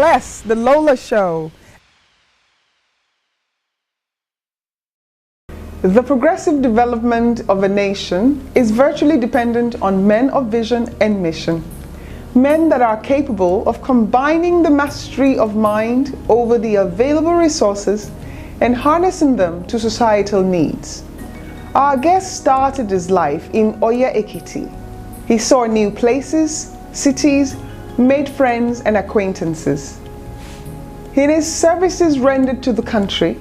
LS, The Lola Show. The progressive development of a nation is virtually dependent on men of vision and mission. Men that are capable of combining the mastery of mind over the available resources and harnessing them to societal needs. Our guest started his life in Oye Ekiti. He saw new places, cities, made friends and acquaintances. In his services rendered to the country,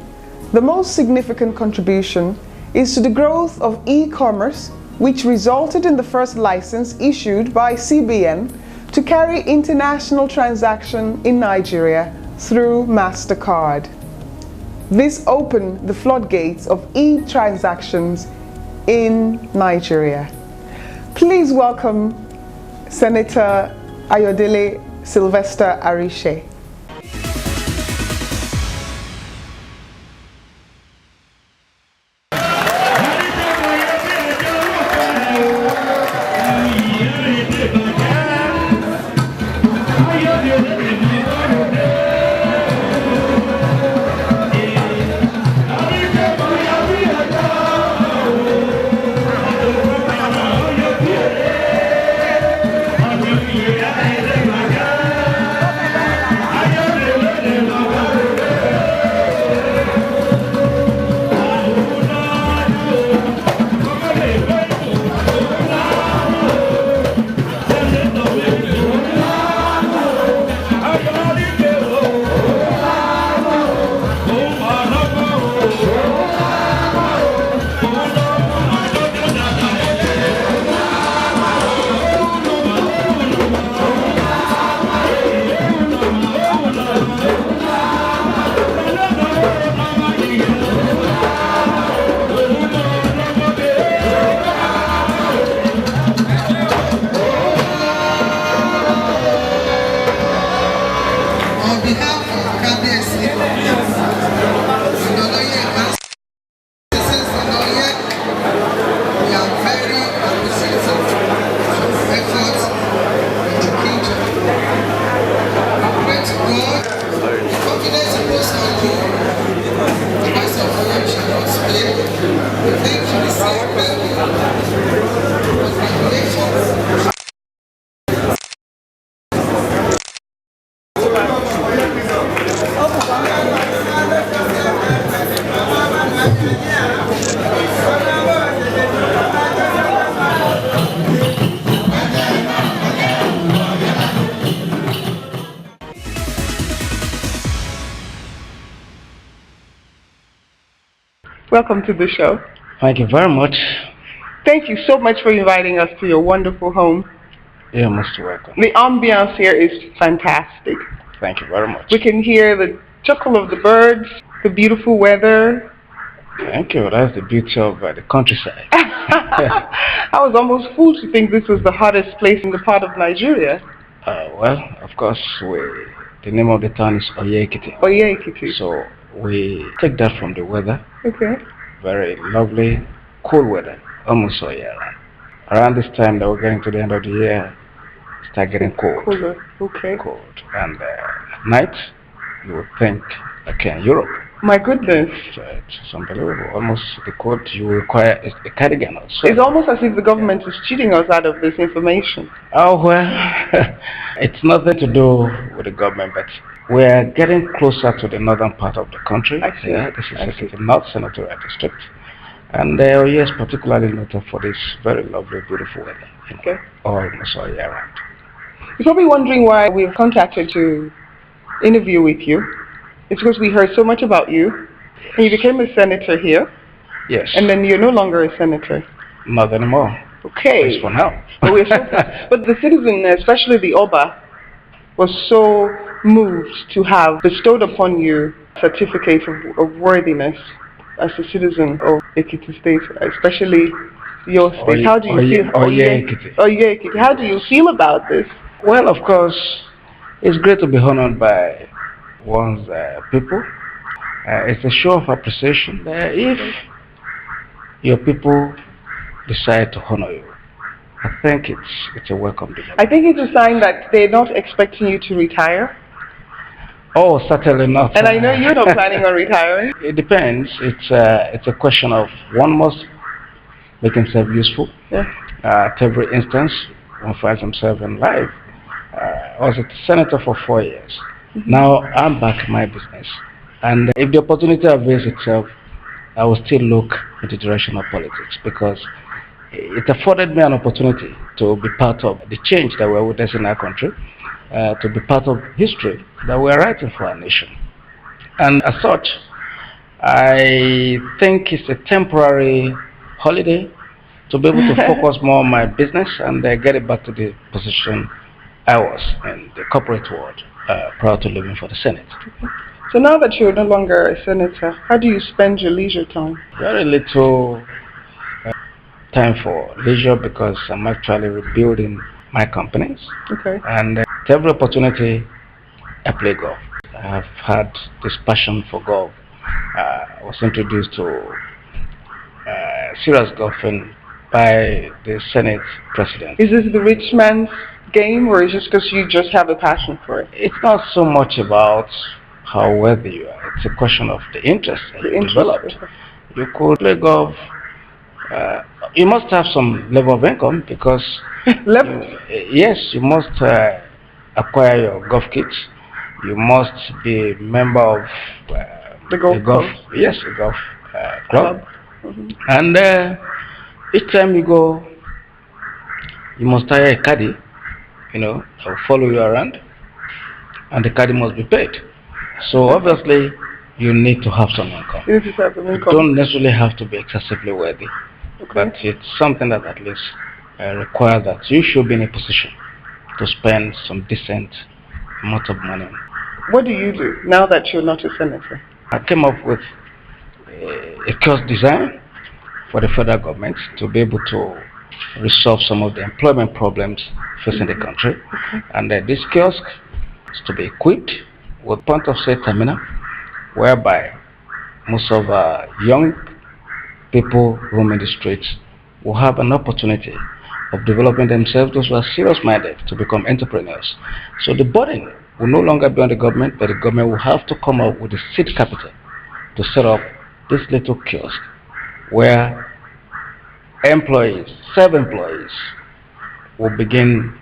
the most significant contribution is to the growth of e-commerce, which resulted in the first license issued by CBN to carry international transaction in Nigeria through MasterCard. This opened the floodgates of e-transactions in Nigeria. Please welcome Senator Ayodele Sylvester Arishe. Welcome to the show. Thank you very much. Thank you so much for inviting us to your wonderful home. You're most welcome. The ambiance here is fantastic. Thank you very much. We can hear the chuckle of the birds, the beautiful weather. Thank you. That's the beauty of the countryside. I was almost fooled to think this was the hottest place in the part of Nigeria. Well, of course, the name of the town is Oye Ekiti. Oye Ekiti. So we take that from the weather. Okay. Very lovely, cool weather, almost all year round. Around this time that we're getting to the end of the year, start getting cold. Cooler. Okay. Cold. And night, you would think like in Europe. My goodness. It's unbelievable. Almost the cold you require a cardigan also. It's almost as if the government is cheating us out of this information. Oh, well, it's nothing to do with the government, but we're getting closer to the northern part of the country. I see. Yeah, this is the North Senatorial District. And yes, particularly noted for this very lovely, beautiful weather. Okay. Almost all year round. You're probably wondering why we've contacted to interview with you. It's because we heard so much about you. And you became a senator here. Yes. And then you're no longer a senator. Not anymore. Okay. At least for now. But the citizen, especially the Oba, was so moved to have bestowed upon you a certificate of worthiness as a citizen of Ekiti State, especially your state. How do you feel? Oye Ekiti. Oye Ekiti. How do you feel about this? Well, of course, it's great to be honored by one's people. It's a show of appreciation if your people decide to honor you. I think it's a welcome development. I think it's a sign that they're not expecting you to retire. Oh, certainly not. And I know you're not planning on retiring. It depends. It's a question of one must make himself useful. Yeah. At every instance, one finds himself in life. I was a senator for 4 years. Now I'm back in my business. And if the opportunity avails itself, I will still look in the direction of politics because it afforded me an opportunity to be part of the change that we're witnessing in our country, to be part of history that we're writing for our nation. And as such, I think it's a temporary holiday to be able to focus more on my business and get it back to the position I was in the corporate world prior to leaving for the Senate. So now that you're no longer a senator, how do you spend your leisure time? Very little time for leisure because I'm actually rebuilding my companies. Okay. And at every opportunity, I play golf. I have had this passion for golf. I was introduced to serious golfing by the Senate president. Is this the rich man's game, or is it just because you just have a passion for it? It's not so much about how wealthy you are. It's a question of the interest that you developed. You could play golf. You must have some level of income because yes, you must acquire your golf kits. You must be a member of the golf club. Yes, a golf club. And each time you go, you must hire a caddy. You know, that will follow you around, and the caddy must be paid. So obviously, you need to have some income. You need to have some income. You don't necessarily have to be excessively wealthy, but it's something that at least requires that you should be in a position to spend some decent amount of money. What do you do now that you're not a senator? I came up with a course design for the federal government to be able to resolve some of the employment problems facing the country. And this kiosk is to be equipped with point of sale terminal whereby most of our young people roaming the streets will have an opportunity of developing themselves, those who are serious-minded, to become entrepreneurs. So the burden will no longer be on the government, but the government will have to come up with the seed capital to set up this little kiosk where employees, self-employees, will begin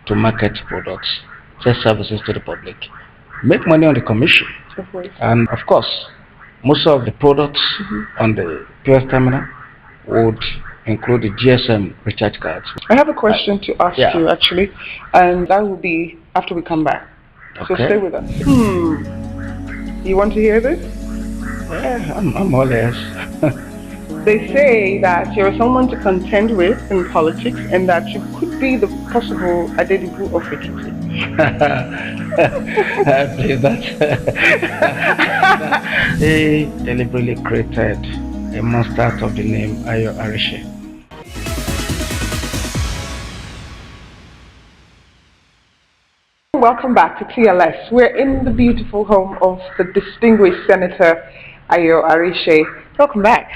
to market products, sell services to the public, make money on the commission. And of course, most of the products on the POS terminal would include the GSM recharge cards. I have a question to ask you actually, and that will be after we come back. So stay with us. You want to hear this? Yeah, I'm all ears. They say that you're someone to contend with in politics and that you could be the possible Adedibu of Ekiti. I believe that. They deliberately created a monster out of the name Ayo Arishe. Welcome back to TLS. We're in the beautiful home of the distinguished Senator Ayo Arishe. Welcome back.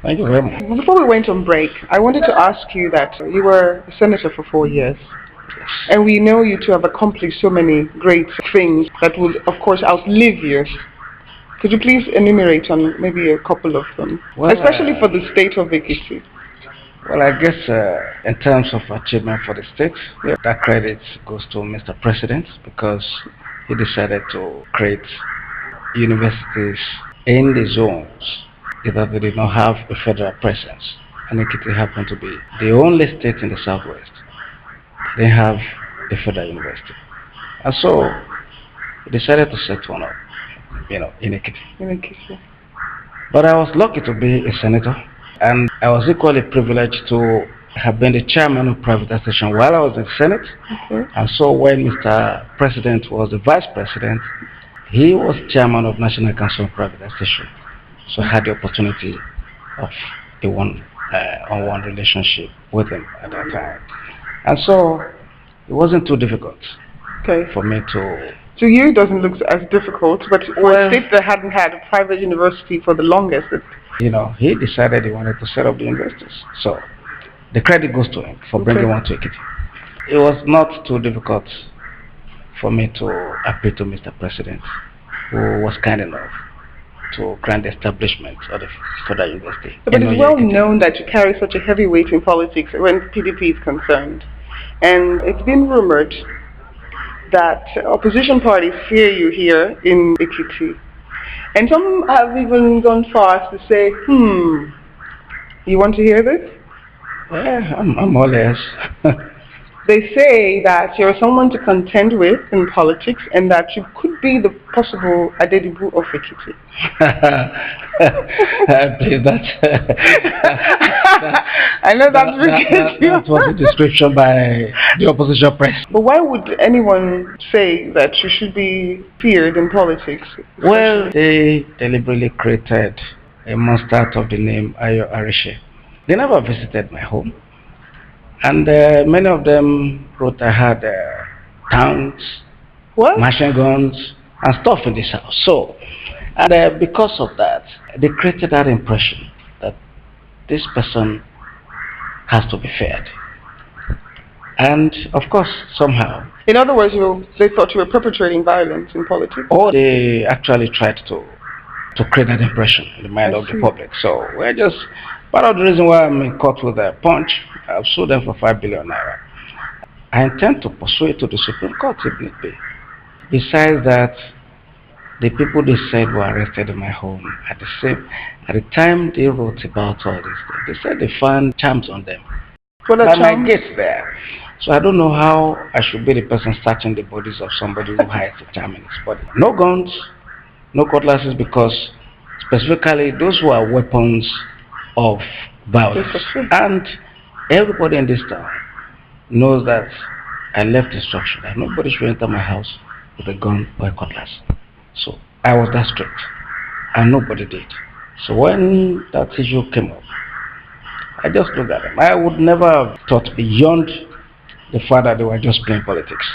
Thank you very much. Before we went on break, I wanted to ask you that you were a senator for 4 years. Yes. And we know you to have accomplished so many great things that will, of course, outlive you. Could you please enumerate on maybe a couple of them? Well, especially for the state of Ekiti. Well, I guess in terms of achievement for the state, that credit goes to Mr. President because he decided to create universities in the zones that they did not have a federal presence. And Ekiti happened to be the only state in the southwest. They have a federal university. And so he decided to set one up, in Ekiti. But I was lucky to be a senator, and I was equally privileged to have been the chairman of privatization while I was in the Senate. And so when Mr. President was the vice president, he was chairman of National Council of Privatization. So I had the opportunity of a one-on-one relationship with him at that time. And so it wasn't too difficult for me to... To you, it doesn't look as difficult, but for a state that hadn't had a private university for the longest... he decided he wanted to set up the universities. So the credit goes to him for bringing one to Ekiti. It was not too difficult for me to appeal to Mr. President who was kind enough to grant the establishment of the Federal University. But it's well known that you carry such a heavy weight in politics when PDP is concerned. And it's been rumored that opposition parties fear you here in Ekiti. And some have even gone far as to say, you want to hear this? Yeah, I'm all ears. They say that you're someone to contend with in politics and that you could be the possible Adedibu of Ekiti. I know that was a description by the opposition press. But why would anyone say that you should be feared in politics? Well, they deliberately created a monster out of the name Ayo Arishe. They never visited my home. And many of them wrote I had tanks, machine guns, and stuff in this house. So, and because of that, they created that impression that this person has to be feared. And of course, somehow. In other words, they thought you were perpetrating violence in politics? Or they actually tried to create that impression in the mind of the public. So we're just part of the reason why I'm in court with a punch. I've sued them for 5 billion naira. I intend to pursue it to the Supreme Court if need be. Besides that, the people they said were arrested in my home at the time they wrote about all this, they said they found charms on them. By my gate there. So I don't know how I should be the person searching the bodies of somebody who hides a charm in his body. No guns, no cutlasses, because specifically those who are weapons of violence. And everybody in this town knows that I left instruction that nobody should enter my house with a gun or a cutlass. So I was that strict, and nobody did. So when that issue came up, I just looked at them. I would never have thought beyond the fact that they were just playing politics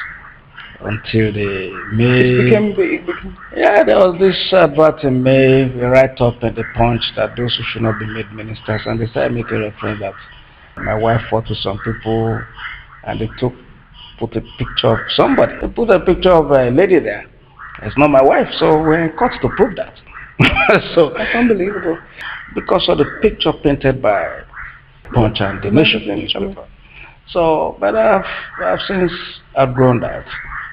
until they made. Yeah, there was this advert in May, a write-up in the Punch that those who should not be made ministers, and they started making reference that my wife fought with some people, and they put a picture of somebody. They put a picture of a lady there. It's not my wife, so we're in court to prove that. So that's unbelievable. Because of the picture painted by Punch and the Nation newspaper. So, but I've since outgrown that.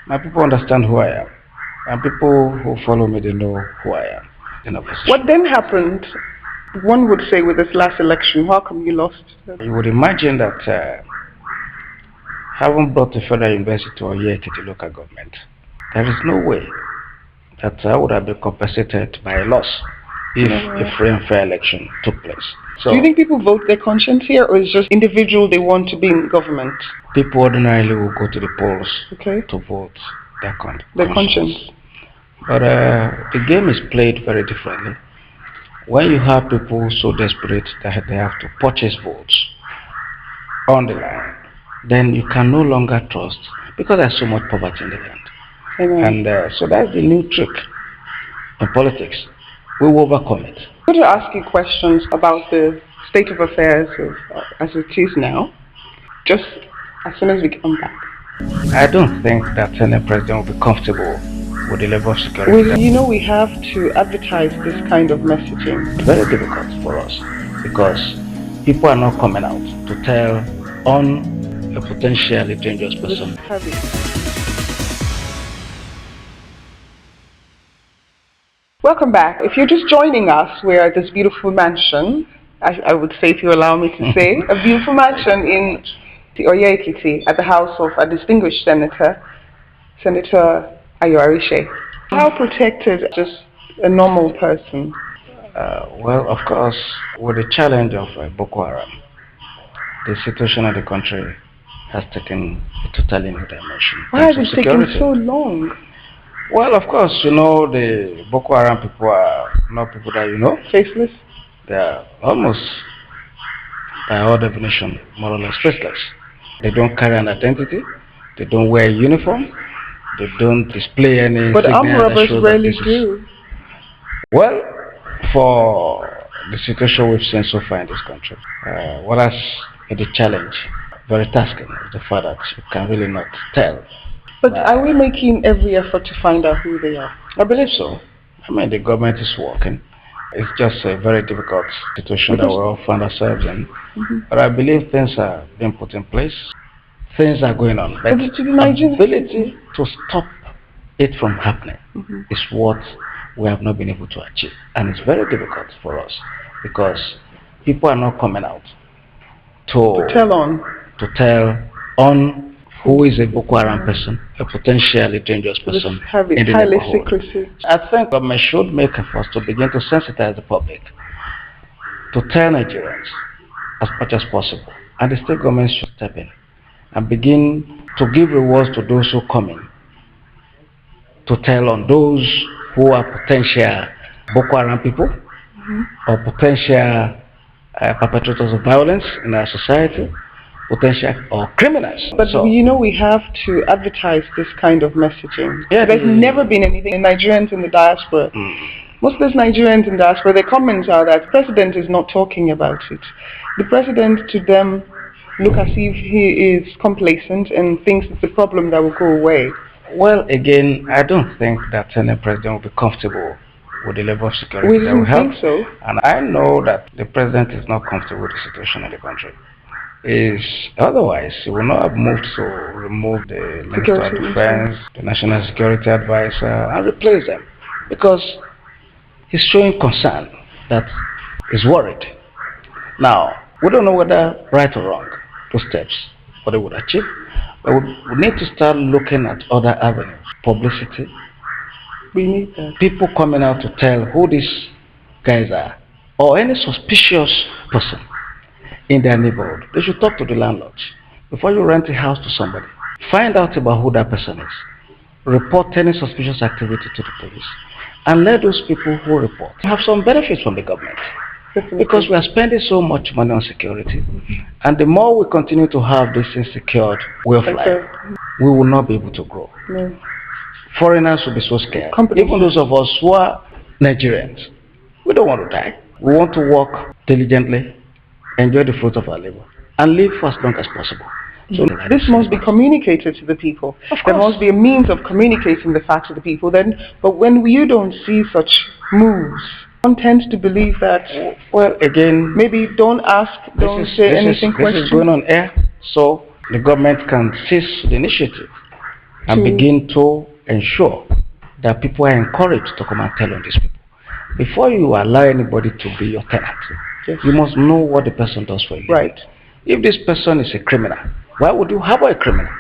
My people understand who I am, and people who follow me, they know who I am. What then happened, one would say, with this last election? How come you lost? You would imagine that having brought the Federal University to Ekiti local government, there is no way that I would have been compensated by a loss if a free and fair election took place. So, do you think people vote their conscience here, or is just individual they want to be in government? People ordinarily will go to the polls to vote their conscience. But the game is played very differently. When you have people so desperate that they have to purchase votes on the line, then you can no longer trust, because there's so much poverty in the land. Amen. And so that's the new trick in politics. We will overcome it. I'm going to ask you questions about the state of affairs as it is now, just as soon as we come back. I don't think that any president will be comfortable with the level of security. Well, you know, we have to advertise this kind of messaging. It's very difficult for us because people are not coming out to tell on a potentially dangerous person. Welcome back. If you're just joining us, we're at this beautiful mansion, I would say, if you allow me to say, a beautiful mansion in Ekiti at the house of a distinguished senator, Senator Ayo Arishe. How protected just a normal person? Well, of course, with the challenge of Boko Haram, the situation of the country has taken a totally new dimension. Why has it taken so long? Well, of course, you know, the Boko Haram people are not people that you know. Faceless? They are almost, by all definition, more or less faceless. They don't carry an identity. They don't wear a uniform. They don't display any. But armed robbers rarely do. Well, for the situation we've seen so far in this country, what has been the challenge, very tasking, is the fact that you can really not tell. But are we making every effort to find out who they are? I believe so. I mean, the government is working. It's just a very difficult situation that we all find ourselves in. But I believe things are being put in place. Things are going on. But the ability to stop it from happening is what we have not been able to achieve. And it's very difficult for us because people are not coming out to tell on who is a Boko Haram person, a potentially dangerous person in the neighborhood. I think government should make efforts to begin to sensitize the public, to tell Nigerians as much as possible. And the state government should step in and begin to give rewards to those who come in, to tell on those who are potential Boko Haram people or potential perpetrators of violence in our society, potential or criminals. But so, you know, we have to advertise this kind of messaging. Yeah, there's never been anything in Nigerians in the diaspora. Most of those Nigerians in diaspora, their comments are that the president is not talking about it. The president, to them, look as if he is complacent and thinks it's a problem that will go away. Well, again, I don't think that any president will be comfortable with the level of security that we have. Think so. And I know that the president is not comfortable with the situation in the country. Otherwise, he will not have moved to remove the Minister of Defense, the National Security Advisor, and replace them, because he's showing concern that he's worried. Now, we don't know whether right or wrong those steps, what they would achieve, but we need to start looking at other avenues. Publicity. We need that. People coming out to tell who these guys are, or any suspicious person in their neighborhood. They should talk to the landlords before you rent a house to somebody. Find out about who that person is. Report any suspicious activity to the police, and let those people who report have some benefits from the government. Because we are spending so much money on security, and the more we continue to have this insecure way of life, we will not be able to grow. No. Foreigners will be so scared. Even those of us who are Nigerians, we don't want to die. We want to work diligently, enjoy the fruit of our labor, and live for as long as possible. So this must be communicated to the people. There must be a means of communicating the fact to the people. But when you don't see such moves, one tends to believe that, well, again, maybe don't ask, don't say anything. This is going on air, so the government can seize the initiative and begin to ensure that people are encouraged to come and tell on these people. Before you allow anybody to be your tenant, you must know what the person does for you. Right. If this person is a criminal, why would you harbor a criminal?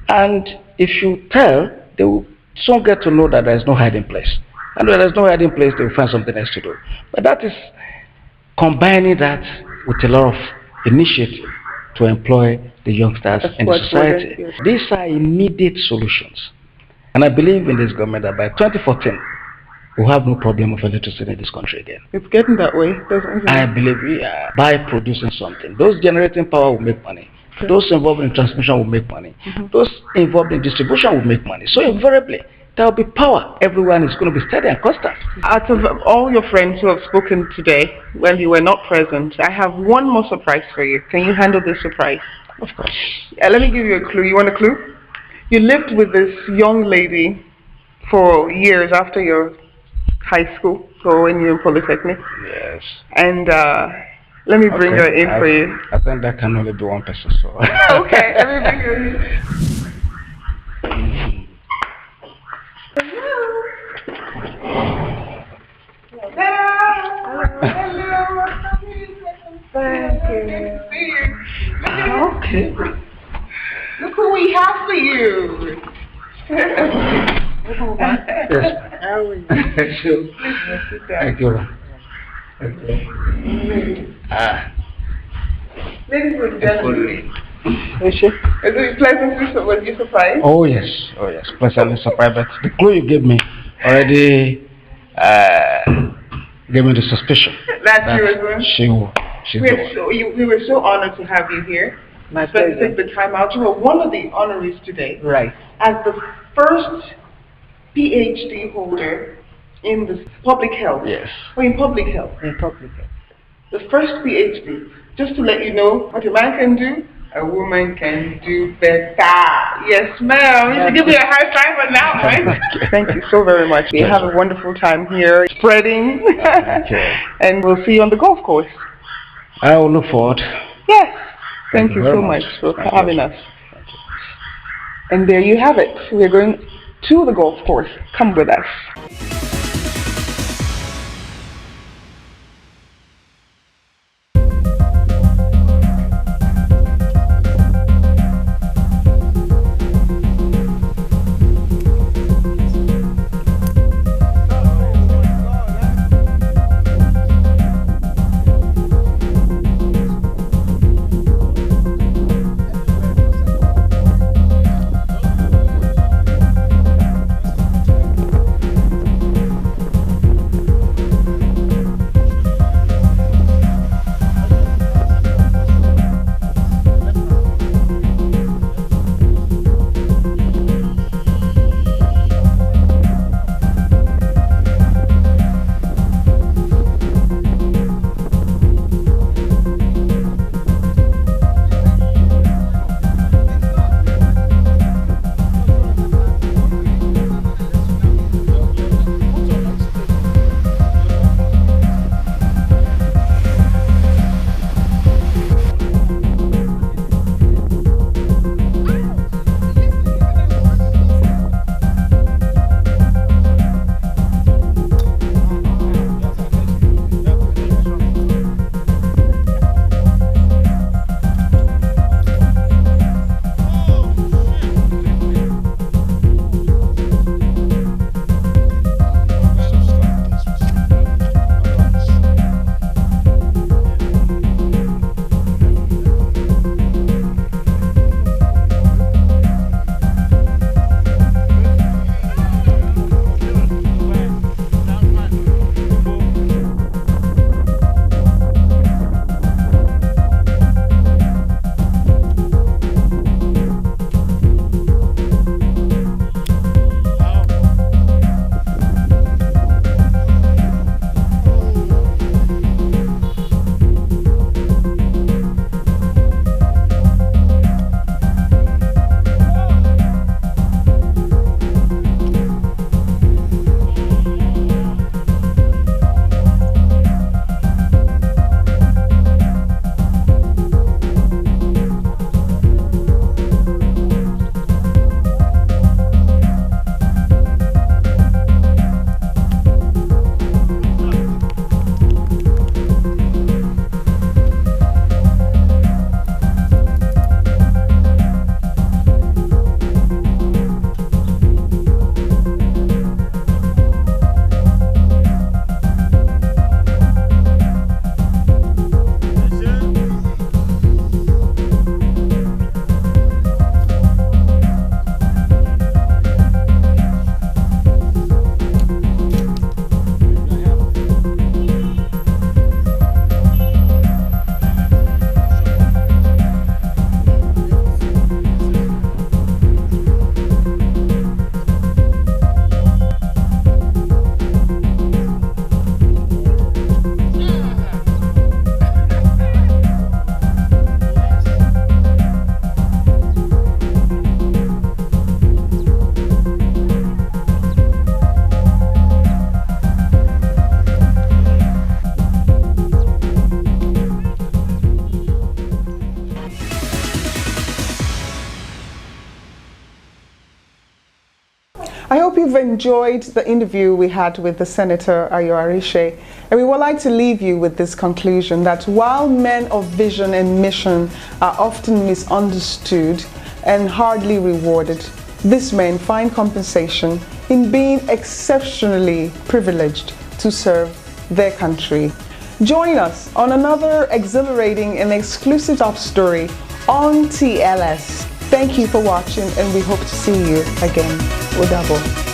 And if you tell, they will soon get to know that there is no hiding place. And when there is no hiding place, they will find something else to do. But that is combining that with a lot of initiative to employ the youngsters in the society. These are immediate solutions. And I believe in this government that by 2014, we'll have no problem of electricity in this country again. It's getting that way, doesn't it? I believe by producing something. Those generating power will make money. Those involved in transmission will make money. Those involved in distribution will make money. So invariably, there will be power. Everyone is going to be steady and constant. Out of all your friends who have spoken today, well, you were not present, I have one more surprise for you. Can you handle this surprise? Of course. Let me give you a clue. You want a clue? You lived with this young lady for years after your high school, so when you're in Polytechnic. Yes. And let me bring her in for you. I think that can only be one person, so. Okay, let me bring her in. Hello. Thank you. Okay. Look who we have for you. Yes. How are you? Thank you. Ladies and gentlemen. Is it pleasantly was you surprised? Oh yes, pleasantly surprised. But the clue you gave me already gave me the suspicion that she was. We were so honored to have you here. My pleasure. Take the time out. You were one of the honorees today. Right. As the first PhD holder in the public health. Yes. Or in public health. In public health. The first PhD. Just to let you know what a man can do, A woman can do better. Yes, ma'am. You should give me a high five on that one. Thank you so very much. We have a wonderful time here spreading. And we'll see you on the golf course. I will look forward. Yes. Thank you so much for having us. And there you have it. We're going to the golf course. Come with us. I hope you've enjoyed the interview we had with the Senator Ayo Arishe, and we would like to leave you with this conclusion that while men of vision and mission are often misunderstood and hardly rewarded, these men find compensation in being exceptionally privileged to serve their country. Join us on another exhilarating and exclusive top story on TLS. Thank you for watching, and we hope to see you again. Udabo.